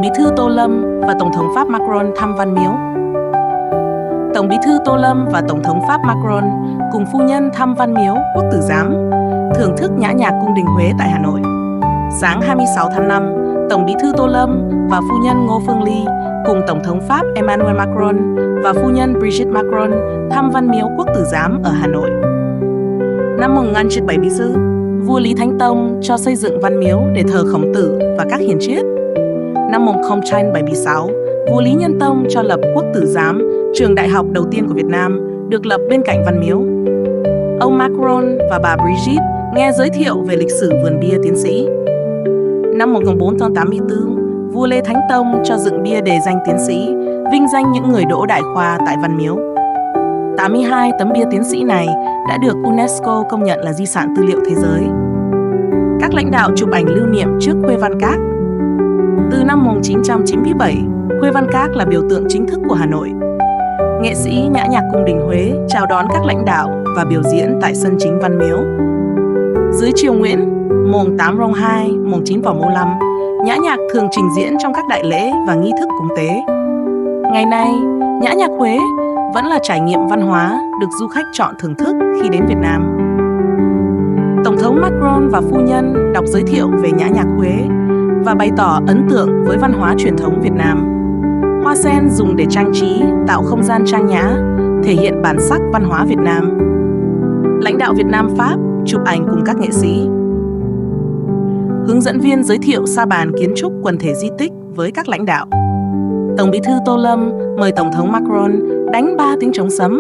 Tổng Bí thư Tô Lâm và Tổng thống Pháp Macron thăm Văn Miếu. Tổng Bí thư Tô Lâm và Tổng thống Pháp Macron cùng phu nhân thăm Văn Miếu Quốc Tử Giám, thưởng thức nhã nhạc cung đình Huế tại Hà Nội. Sáng 26 tháng 5, Tổng Bí thư Tô Lâm và phu nhân Ngô Phương Ly cùng Tổng thống Pháp Emmanuel Macron và phu nhân Brigitte Macron thăm Văn Miếu Quốc Tử Giám ở Hà Nội. Năm 1974, vua Lý Thánh Tông cho xây dựng Văn Miếu để thờ Khổng Tử và các hiền triết. Năm 1976, vua Lý Nhân Tông cho lập Quốc Tử Giám, trường đại học đầu tiên của Việt Nam, được lập bên cạnh Văn Miếu. Ông Macron và bà Brigitte nghe giới thiệu về lịch sử vườn bia tiến sĩ. Năm 1484, vua Lê Thánh Tông cho dựng bia đề danh tiến sĩ, vinh danh những người đỗ đại khoa tại Văn Miếu. 82 tấm bia tiến sĩ này đã được UNESCO công nhận là di sản tư liệu thế giới. Các lãnh đạo chụp ảnh lưu niệm trước Khuê Văn Các. Từ năm 1997, Khuê Văn Các là biểu tượng chính thức của Hà Nội. Nghệ sĩ nhã nhạc cung đình Huế chào đón các lãnh đạo và biểu diễn tại sân chính Văn Miếu. Dưới triều Nguyễn, mùng 8 Rong 2, mùng 9 vào Mẫu 5, nhã nhạc thường trình diễn trong các đại lễ và nghi thức cúng tế. Ngày nay, nhã nhạc Huế vẫn là trải nghiệm văn hóa được du khách chọn thưởng thức khi đến Việt Nam. Tổng thống Macron và phu nhân đọc giới thiệu về nhã nhạc Huế và bày tỏ ấn tượng với văn hóa truyền thống Việt Nam. Hoa sen dùng để trang trí, tạo không gian trang nhã, thể hiện bản sắc văn hóa Việt Nam. Lãnh đạo Việt Nam Pháp chụp ảnh cùng các nghệ sĩ. Hướng dẫn viên giới thiệu sa bàn kiến trúc quần thể di tích với các lãnh đạo. Tổng Bí thư Tô Lâm mời Tổng thống Macron đánh 3 tiếng trống sấm.